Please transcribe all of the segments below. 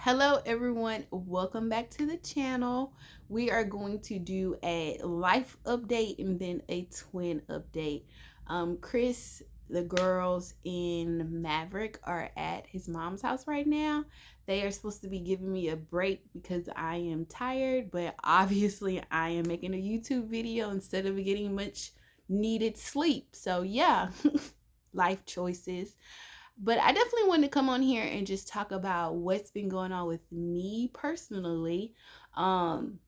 Hello everyone, welcome back to the channel. We are going to do a life update and then a twin update. Chris, the girls in Maverick are at his mom's house right now. They are supposed to be giving me a break because I am tired, but obviously I am making a YouTube video instead of getting much needed sleep. So yeah, life choices. But I definitely wanted to come on here and just talk about what's been going on with me personally. Um,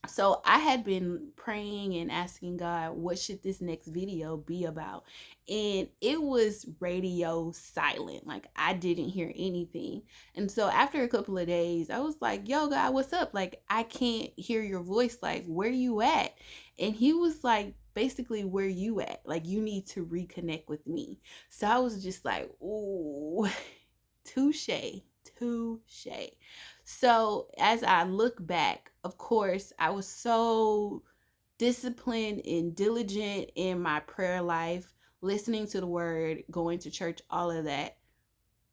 so I had been praying and asking God, what should this next video be about? And it was radio silent. Like I didn't hear anything. And so after a couple of days, I was like, yo, God, what's up? Like I can't hear your voice. Like, where you at? And he was like, basically, where you at? Like you need to reconnect with me. So I was just like, ooh, touche, touche. So as I look back, of course, I was so disciplined and diligent in my prayer life, listening to the word, going to church, all of that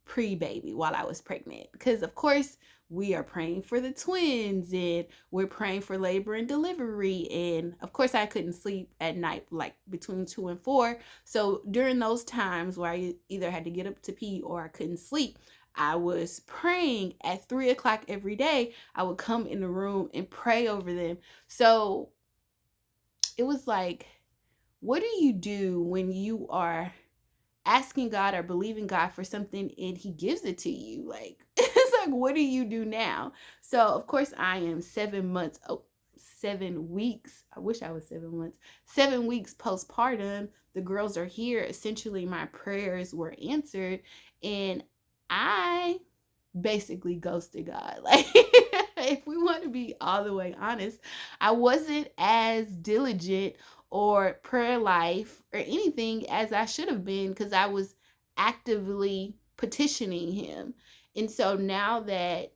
pre-baby while I was pregnant. Because of course, we are praying for the twins and we're praying for labor and delivery. And of course, I couldn't sleep at night like between 2 and 4. So during those times where I either had to get up to pee or I couldn't sleep, I was praying at 3 o'clock every day. I would come in the room and pray over them. So it was like, what do you do when you are asking God or believing God for something and he gives it to you? Like, it's like, what do you do now? So, of course, I am 7 months, 7 weeks. I wish I was 7 months, 7 weeks postpartum. The girls are here. Essentially, my prayers were answered. And I basically ghosted God. Like, if we want to be all the way honest, I wasn't as diligent or prayer life or anything as I should have been because I was actively petitioning him. And so now that,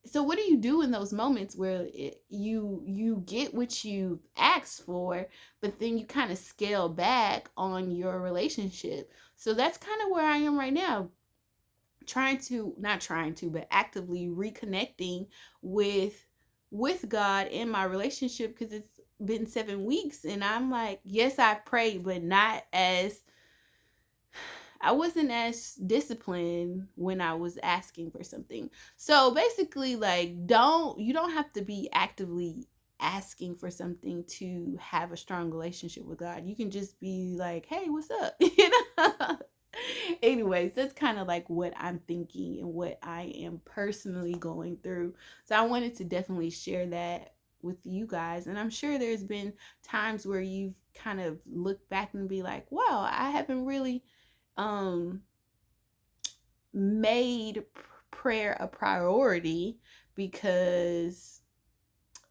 so what do you do in those moments where you get what you asked for, but then you kind of scale back on your relationship? So that's kind of where I am right now, trying to, not trying to, but actively reconnecting with God in my relationship because it's been 7 weeks and I'm like, yes, I've prayed, but not as, I wasn't as disciplined when I was asking for something. So basically, like, you don't have to be actively asking for something to have a strong relationship with God. You can just be like, hey, what's up? Anyways, that's kind of like what I'm thinking and what I am personally going through. So I wanted to definitely share that with you guys. And I'm sure there's been times where you've kind of looked back and be like, wow, I haven't really um made prayer a priority because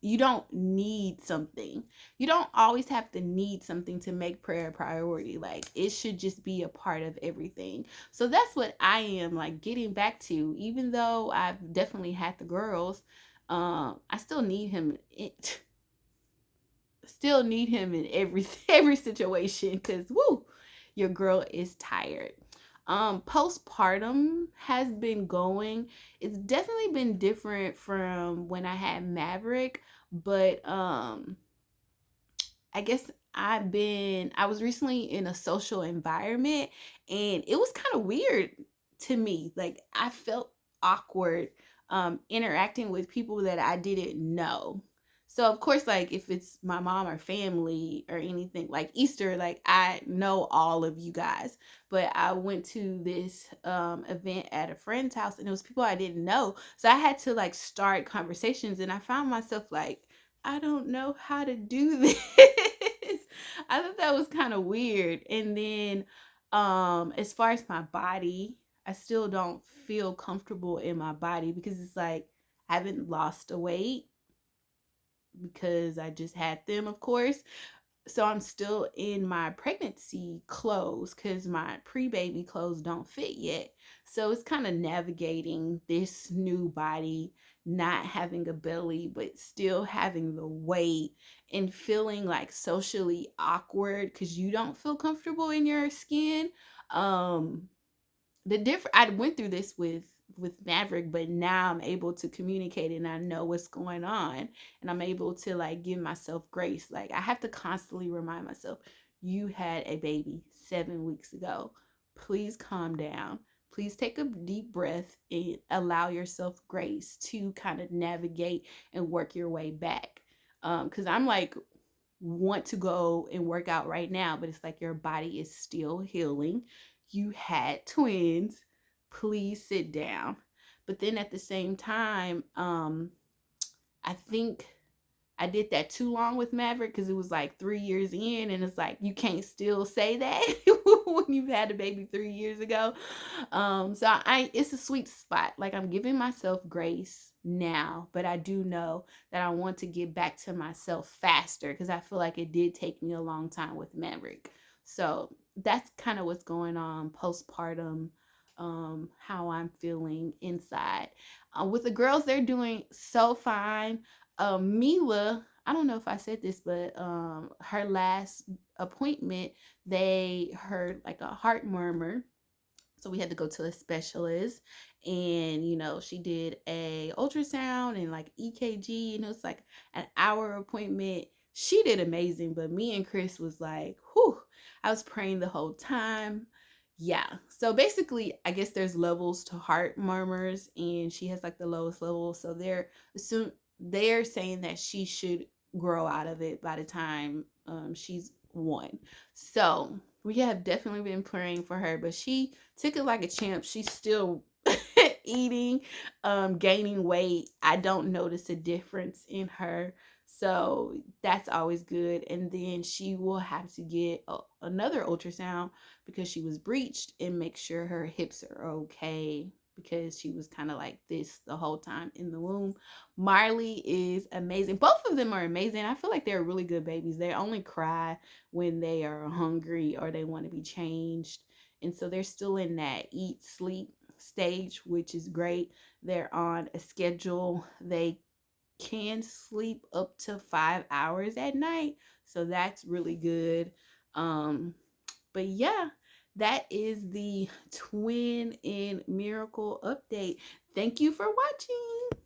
you don't need something. You don't always have to need something to make prayer a priority. Like it should just be a part of everything. So that's what I am like getting back to. Even though I've definitely had the girls, I still need him. Still need him in every every situation because woo, your girl is tired. Postpartum has been going. It's definitely been different from when I had Maverick, but I guess I was recently in a social environment and it was kind of weird to me. Like I felt awkward interacting with people that I didn't know. So of course, like if it's my mom or family or anything like Easter, like I know all of you guys, but I went to this event at a friend's house and it was people I didn't know. So I had to like start conversations and I found myself like, I don't know how to do this. I thought that was kind of weird. And then as far as my body, I still don't feel comfortable in my body because it's like I haven't lost the weight because I just had them, of course. So I'm still in my pregnancy clothes because my pre-baby clothes don't fit yet. So it's kind of navigating this new body, not having a belly but still having the weight and feeling like socially awkward because you don't feel comfortable in your skin. The different I went through this with with Maverick, but now I'm able to communicate and I know what's going on, and I'm able to like give myself grace. Like I have to constantly remind myself, you had a baby 7 weeks ago. Please calm down. Please take a deep breath and allow yourself grace to kind of navigate and work your way back. Because I'm like, want to go and work out right now, but it's like your body is still healing. You had twins. Please sit down. But then at the same time, I think I did that too long with Maverick because it was like 3 years in, and it's like you can't still say that when you've had a baby 3 years ago. So I it's a sweet spot. Like I'm giving myself grace now, but I do know that I want to get back to myself faster because I feel like it did take me a long time with Maverick. So that's kind of what's going on postpartum, how I'm feeling inside. With the girls, they're doing so fine. Mila, I don't know if I said this, but her last appointment, they heard like a heart murmur, so we had to go to a specialist, and she did a ultrasound and like EKG, and it was like an hour appointment. She did amazing, but me and Chris was like, whew, I was praying the whole time. Yeah, so basically I guess there's levels to heart murmurs, and she has like the lowest level, so they're saying that she should grow out of it by the time she's one. So we have definitely been praying for her, but she took it like a champ. She's still eating, gaining weight. I don't notice a difference in her. So that's always good. And then she will have to get another ultrasound because she was breached, and make sure her hips are okay because she was kind of like this the whole time in the womb. Marley is amazing. Both of them are amazing. I feel like they're really good babies. They only cry when they are hungry or they want to be changed. And so they're still in that eat, sleep stage, which is great. They're on a schedule. They can sleep up to 5 hours at night. So that's really good. But yeah, that is the twin in miracle update. Thank you for watching.